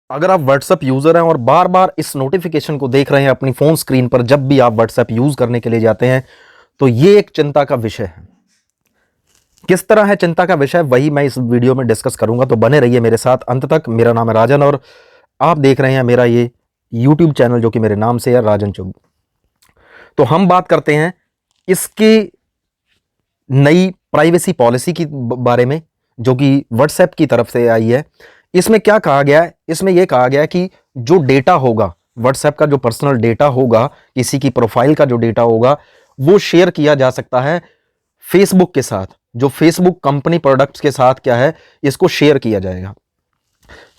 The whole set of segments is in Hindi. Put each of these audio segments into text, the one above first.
अगर आप व्हाट्सएप यूजर हैं और बार बार इस नोटिफिकेशन को देख रहे हैं अपनी फोन स्क्रीन पर जब भी आप व्हाट्सएप यूज करने के लिए जाते हैं, तो ये एक चिंता का विषय है। किस तरह है चिंता का विषय, वही मैं इस वीडियो में डिस्कस करूंगा, तो बने रहिए मेरे साथ अंत तक। मेरा नाम है राजन और आप देख रहे हैं मेरा ये यूट्यूब चैनल जो कि मेरे नाम से है, राजन चुग। तो हम बात करते हैं इसकी नई प्राइवेसी पॉलिसी की बारे में, जो कि व्हाट्सएप की तरफ से आई है। इसमें क्या कहा गया है? इसमें यह कहा गया है कि जो डेटा होगा व्हाट्सएप का, जो पर्सनल डेटा होगा, किसी की प्रोफाइल का जो डेटा होगा, वो शेयर किया जा सकता है फेसबुक के साथ। जो फेसबुक कंपनी प्रोडक्ट्स के साथ क्या है, इसको शेयर किया जाएगा।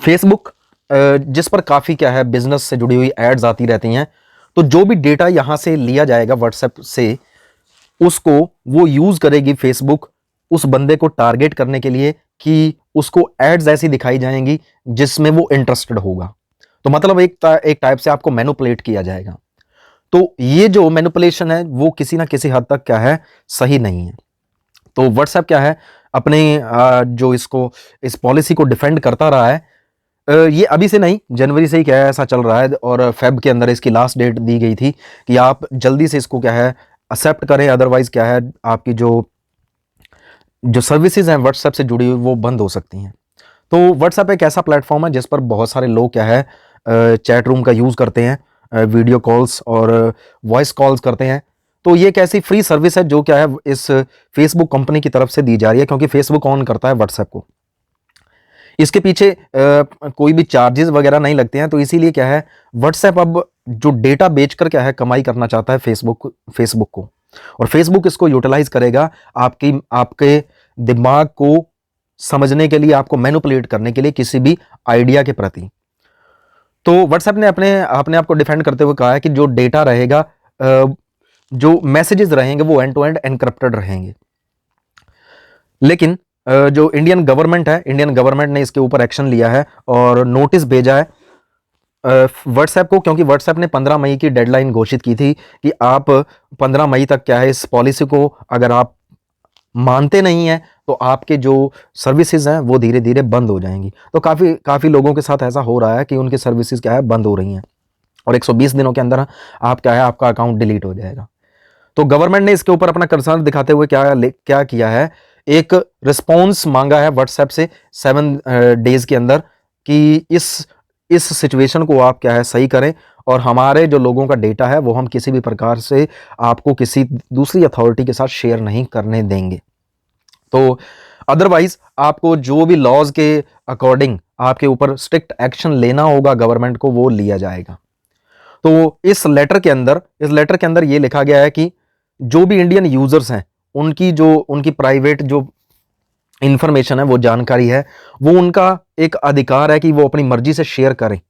फेसबुक जिस पर काफी क्या है बिजनेस से जुड़ी हुई एड्स आती रहती हैं, तो जो भी डेटा यहां से लिया जाएगा व्हाट्सएप से, उसको वो यूज करेगी फेसबुक उस बंदे को टारगेट करने के लिए कि उसको एड्स ऐसी दिखाई जाएंगी जिसमें वो इंटरेस्टेड होगा। तो मतलब एक टाइप से आपको मैनिपुलेट किया जाएगा। तो ये जो मैनिपुलेशन है वो किसी ना किसी हद तक क्या है, सही नहीं है। तो व्हाट्सएप क्या है, अपने जो इसको इस पॉलिसी को डिफेंड करता रहा है। ये अभी से नहीं, जनवरी से ही क्या है ऐसा चल रहा है, और फेब के अंदर इसकी लास्ट डेट दी गई थी कि आप जल्दी से इसको क्या है एक्सेप्ट करें, अदरवाइज क्या है आपकी जो सर्विसेज हैं व्हाट्सएप से जुड़ी हुई वो बंद हो सकती हैं। तो व्हाट्सएप एक ऐसा प्लेटफॉर्म है जिस पर बहुत सारे लोग क्या है चैट रूम का यूज़ करते हैं, वीडियो कॉल्स और वॉइस कॉल्स करते हैं। तो ये एक ऐसी फ्री सर्विस है जो क्या है इस फेसबुक कंपनी की तरफ से दी जा रही है, क्योंकि फेसबुक ऑन करता है व्हाट्सएप को। इसके पीछे कोई भी चार्जेस वगैरह नहीं लगते हैं। तो इसीलिए क्या है व्हाट्सएप अब जो डेटा बेचकर क्या है कमाई करना चाहता है फेसबुक को, और फेसबुक इसको यूटिलाइज करेगा आपके दिमाग को समझने के लिए, आपको मैनिपुलेट करने के लिए किसी भी आइडिया के प्रति। तो व्हाट्सएप ने अपने आप को डिफेंड करते हुए कहा है कि जो डेटा रहेगा, जो मैसेजेस रहेंगे वो एंड टू एंड एनक्रिप्टेड रहेंगे। लेकिन जो इंडियन गवर्नमेंट ने इसके ऊपर एक्शन लिया है और नोटिस भेजा है व्हाट्सएप को, क्योंकि व्हाट्सएप ने 15 मई की डेडलाइन घोषित की थी कि आप 15 मई तक क्या है इस पॉलिसी को अगर आप मानते नहीं हैं तो आपके जो सर्विसेज हैं वो धीरे धीरे बंद हो जाएंगी। तो काफ़ी लोगों के साथ ऐसा हो रहा है कि उनकी सर्विसेज क्या है बंद हो रही हैं, और 120 दिनों के अंदर आप क्या है आपका अकाउंट डिलीट हो जाएगा। तो गवर्नमेंट ने इसके ऊपर अपना कंसर्न दिखाते हुए क्या किया है, एक रिस्पॉन्स मांगा है व्हाट्सएप से 7 डेज के अंदर कि इस सिचुएशन को आप क्या है सही करें, और हमारे जो लोगों का डेटा है वो हम किसी भी प्रकार से आपको किसी दूसरी अथॉरिटी के साथ शेयर नहीं करने देंगे। तो अदरवाइज आपको जो भी लॉज के अकॉर्डिंग आपके ऊपर स्ट्रिक्ट एक्शन लेना होगा गवर्नमेंट को, वो लिया जाएगा। तो इस लेटर के अंदर ये लिखा गया है कि जो भी इंडियन यूजर्स हैं उनकी प्राइवेट जो इंफॉर्मेशन है, वो जानकारी है, वो उनका एक अधिकार है कि वो अपनी मर्जी से शेयर करें।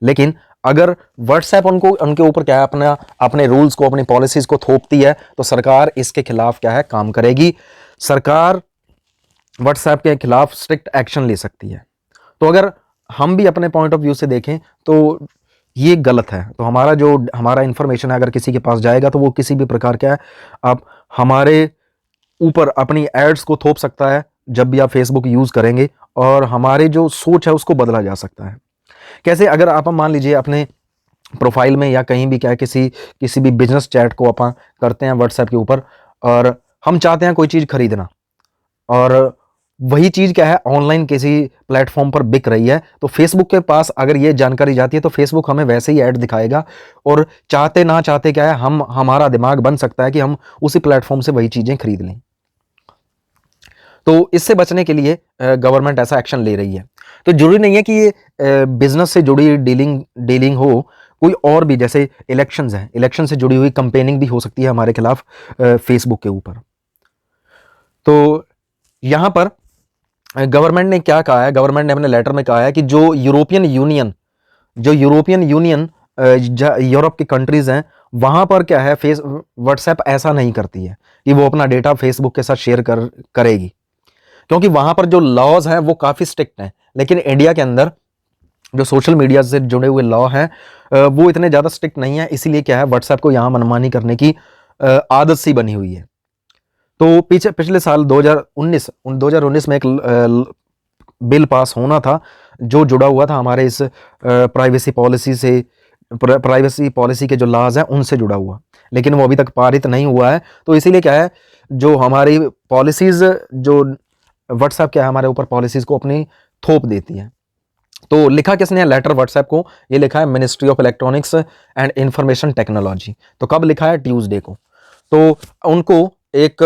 लेकिन अगर व्हाट्सएप उनके ऊपर क्या है अपने रूल्स को, अपनी पॉलिसीज को थोपती है, तो सरकार इसके खिलाफ क्या है काम करेगी। सरकार व्हाट्सएप के खिलाफ स्ट्रिक्ट एक्शन ले सकती है। तो अगर हम भी अपने पॉइंट ऑफ व्यू से देखें तो ये गलत है। तो हमारा इंफॉर्मेशन है अगर किसी के पास जाएगा तो वो किसी भी प्रकार क्या है आप हमारे ऊपर अपनी एड्स को थोप सकता है जब भी आप फेसबुक यूज करेंगे, और हमारे जो सोच है उसको बदला जा सकता है। कैसे, अगर आप मान लीजिए अपने प्रोफाइल में या कहीं भी क्या है किसी भी बिजनेस चैट को आप करते हैं व्हाट्सएप के ऊपर, और हम चाहते हैं कोई चीज़ खरीदना, और वही चीज़ क्या है ऑनलाइन किसी प्लेटफॉर्म पर बिक रही है, तो फेसबुक के पास अगर ये जानकारी जाती है तो फेसबुक हमें वैसे ही ऐड दिखाएगा, और चाहते ना चाहते क्या है हमारा दिमाग बन सकता है कि हम उसी प्लेटफॉर्म से वही चीज़ें खरीद लें। तो इससे बचने के लिए गवर्नमेंट ऐसा एक्शन ले रही है। तो जरूरी नहीं है कि ये बिजनेस से जुड़ी डीलिंग हो, कोई और भी जैसे इलेक्शंस हैं, इलेक्शन से जुड़ी हुई कंपेनिंग भी हो सकती है हमारे खिलाफ फेसबुक के ऊपर। तो यहाँ पर गवर्नमेंट ने क्या कहा है, गवर्नमेंट ने अपने लेटर में कहा है कि जो यूरोपियन यूनियन यूरोप की कंट्रीज हैं, वहां पर क्या है व्हाट्सएप ऐसा नहीं करती है कि वो अपना डेटा फेसबुक के साथ शेयर करेगी, क्योंकि वहां पर जो लॉज हैं वो काफी स्ट्रिक्ट हैं। लेकिन इंडिया के अंदर जो सोशल मीडिया से जुड़े हुए लॉ हैं वो इतने ज्यादा स्ट्रिक्ट नहीं है, इसीलिए क्या है व्हाट्सएप को यहां मनमानी करने की आदत सी बनी हुई है। तो पिछले साल 2019 में एक बिल पास होना था जो जुड़ा हुआ था हमारे इस प्राइवेसी पॉलिसी से, प्राइवेसी पॉलिसी के जो लॉज हैं उनसे जुड़ा हुआ, लेकिन वो अभी तक पारित नहीं हुआ है। तो इसीलिए क्या है, जो हमारी पॉलिसीज, जो व्हाट्सएप क्या है हमारे ऊपर पॉलिसीज को अपनी थोप देती है। तो लिखा किसने है लेटर व्हाट्सएप को? ये लिखा है ministry of electronics and information technology. तो कब लिखा है? ट्यूसडे को। तो उनको एक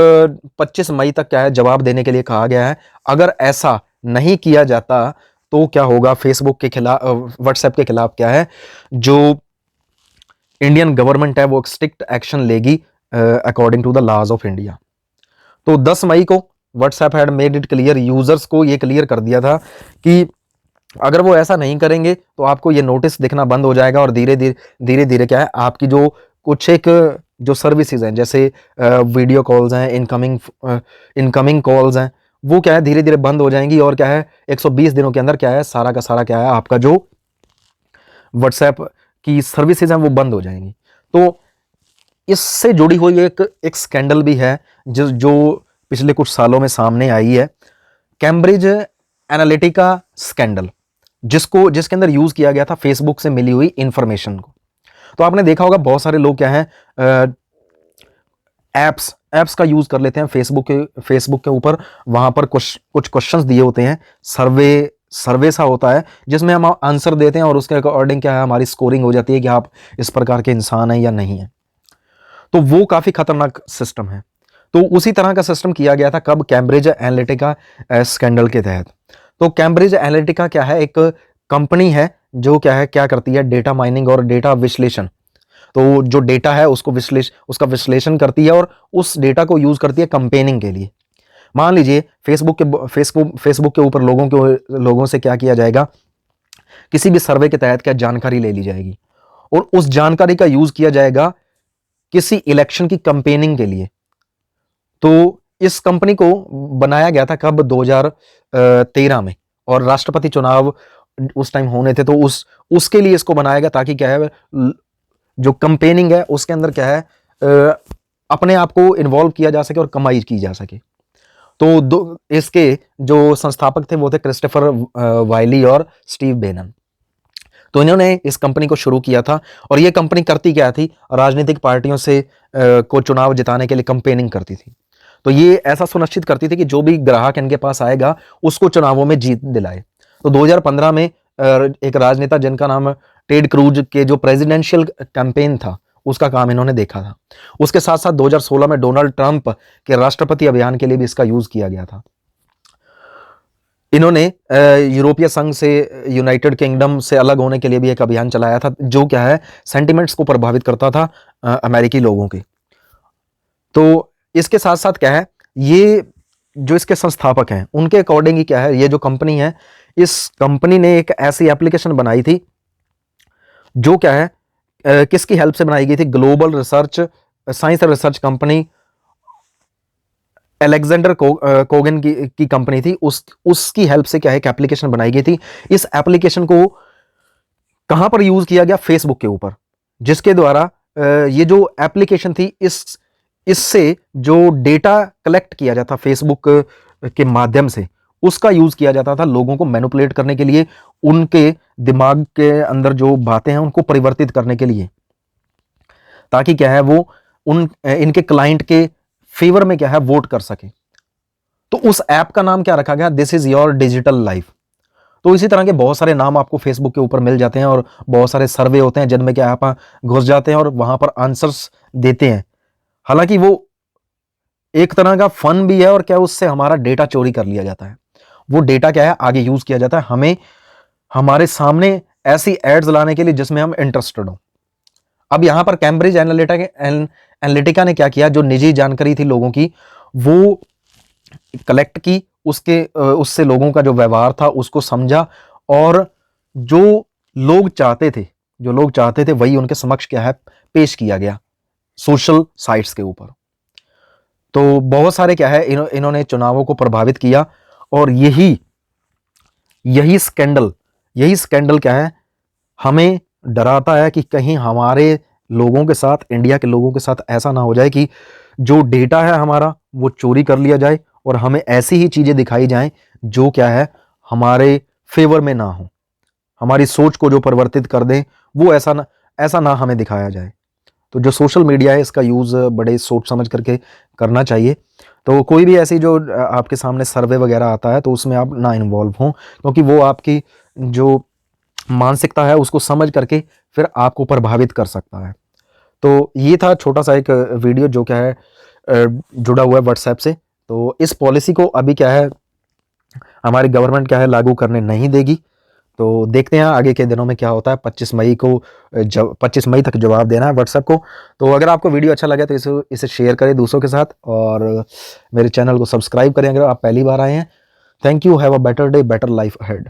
25 मई तक क्या है जवाब देने के लिए कहा गया है। अगर ऐसा नहीं किया जाता तो क्या होगा, फेसबुक के खिलाफ, व्हाट्सएप के खिलाफ क्या है, जो इंडियन गवर्नमेंट है वो स्ट्रिक्ट एक्शन लेगी according to the laws of India. तो 10 मई को WhatsApp had made it clear, users को ये क्लियर कर दिया था कि अगर वो ऐसा नहीं करेंगे तो आपको ये नोटिस दिखना बंद हो जाएगा, और धीरे धीरे क्या है, आपकी जो कुछ एक जो सर्विसेज हैं, जैसे वीडियो कॉल्स हैं, इनकमिंग कॉल्स हैं, वो क्या है धीरे धीरे बंद हो जाएंगी। और क्या है 120 दिनों के अंदर क्या है सारा का सारा क्या है आपका जो व्हाट्सएप की सर्विसेज हैं वो बंद हो जाएंगी। तो इससे जुड़ी हुई एक स्कैंडल भी है जो पिछले कुछ सालों में सामने आई है, कैम्ब्रिज एनालिटिका स्कैंडल, जिसके अंदर यूज किया गया था फेसबुक से मिली हुई इंफॉर्मेशन को। तो आपने देखा होगा बहुत सारे लोग क्या है एप्स का यूज कर लेते हैं फेसबुक के ऊपर। वहां पर कुछ क्वेश्चंस दिए होते हैं, सर्वे सा होता है जिसमें हम आंसर देते हैं और उसके अकॉर्डिंग क्या है हमारी स्कोरिंग हो जाती है कि आप इस प्रकार के इंसान हैं या नहीं है। तो वो काफी खतरनाक सिस्टम है। तो उसी तरह का सिस्टम किया गया था कब? कैम्ब्रिज एनालिटिका स्कैंडल के तहत। तो कैम्ब्रिज एनालिटिका क्या है, एक कंपनी है जो क्या करती है, डेटा माइनिंग और डेटा विश्लेषण। तो जो डेटा है उसका विश्लेषण करती है और उस डेटा को यूज करती है कंपेनिंग के लिए। मान लीजिए फेसबुक के ऊपर लोगों से क्या किया जाएगा, किसी भी सर्वे के तहत क्या जानकारी ले ली जाएगी और उस जानकारी का यूज किया जाएगा किसी इलेक्शन की कंपेनिंग के लिए। तो इस कंपनी को बनाया गया था कब? 2013 में, और राष्ट्रपति चुनाव उस टाइम होने थे, तो उसके लिए इसको बनाया गया ताकि क्या है जो कंपेनिंग है उसके अंदर क्या है अपने आप को इन्वॉल्व किया जा सके और कमाई की जा सके। तो इसके जो संस्थापक थे वो थे क्रिस्टोफर वाइली और स्टीव बेनन। तो इन्होंने इस कंपनी को शुरू किया था, और ये कंपनी करती क्या थी, राजनीतिक पार्टियों से को चुनाव जिताने के लिए कंपेनिंग करती थी। तो ये ऐसा सुनिश्चित करती थी कि जो भी ग्राहक इनके पास आएगा उसको चुनावों में जीत दिलाए। तो 2015 में एक राजनेता जिनका नाम टेड क्रूज के जो प्रेसिडेंशियल कैंपेन था उसका काम इन्होंने देखा था। उसके साथ साथ 2016 में डोनाल्ड ट्रंप के राष्ट्रपति अभियान के लिए भी इसका यूज किया गया था। इन्होंने यूरोपीय संघ से, यूनाइटेड किंगडम से अलग होने के लिए भी एक अभियान चलाया था जो क्या है सेंटिमेंट्स को प्रभावित करता था अमेरिकी लोगों के। तो इसके साथ साथ क्या है, ये जो इसके संस्थापक हैं उनके अकॉर्डिंग ही क्या है, ये जो कंपनी है, इस कंपनी ने एक ऐसी एप्लीकेशन बनाई थी जो क्या है किसकी हेल्प से बनाई गई थी? Global research science research company Alexander Kogan की कंपनी थी, उसकी हेल्प से क्या है एक एप्लीकेशन बनाई गई थी। इस एप्लीकेशन को कहां पर यूज किया गया? फेसबुक के ऊपर, जिसके द्वारा ये जो एप्लीकेशन थी इससे जो डेटा कलेक्ट किया जाता फेसबुक के माध्यम से, उसका यूज किया जाता था लोगों को मैनिपुलेट करने के लिए, उनके दिमाग के अंदर जो बातें हैं उनको परिवर्तित करने के लिए, ताकि क्या है वो इनके क्लाइंट के फेवर में क्या है वोट कर सके। तो उस ऐप का नाम क्या रखा गया? This is your digital life. तो इसी तरह के बहुत सारे नाम आपको फेसबुक के ऊपर मिल जाते हैं, और बहुत सारे सर्वे होते हैं जिनमें क्या आप घुस जाते हैं और वहां पर आंसर्स देते हैं। हालांकि वो एक तरह का फन भी है, और क्या उससे हमारा डेटा चोरी कर लिया जाता है। वो डेटा क्या है आगे यूज किया जाता है हमें हमारे सामने ऐसी एड्स लाने के लिए जिसमें हम इंटरेस्टेड हो। अब यहां पर कैम्ब्रिज एनालिटिका ने क्या किया, जो निजी जानकारी थी लोगों की वो कलेक्ट की, उससे लोगों का जो व्यवहार था उसको समझा, और जो लोग चाहते थे वही उनके समक्ष क्या है पेश किया गया सोशल साइट्स के ऊपर। तो बहुत सारे क्या है इन्होंने चुनावों को प्रभावित किया, और यही स्कैंडल क्या है हमें डराता है कि कहीं हमारे लोगों के साथ, इंडिया के लोगों के साथ ऐसा ना हो जाए कि जो डेटा है हमारा वो चोरी कर लिया जाए और हमें ऐसी ही चीजें दिखाई जाएं जो क्या है हमारे फेवर में ना हो, हमारी सोच को जो परिवर्तित कर दें, वो ऐसा ना हमें दिखाया जाए। तो जो सोशल मीडिया है इसका यूज़ बड़े सोच समझ करके करना चाहिए। तो कोई भी ऐसी जो आपके सामने सर्वे वगैरह आता है तो उसमें आप ना इन्वॉल्व हों, क्योंकि वो आपकी जो मानसिकता है उसको समझ करके फिर आपको प्रभावित कर सकता है। तो ये था छोटा सा एक वीडियो जो क्या है जुड़ा हुआ है व्हाट्सएप से। तो इस पॉलिसी को अभी क्या है हमारी गवर्नमेंट क्या है लागू करने नहीं देगी। तो देखते हैं आगे के दिनों में क्या होता है। 25 मई को 25 मई तक जवाब देना है व्हाट्सएप को। तो अगर आपको वीडियो अच्छा लगे तो इसे शेयर करें दूसरों के साथ और मेरे चैनल को सब्सक्राइब करें अगर आप पहली बार आए हैं। Thank you. Have a better day, better life ahead.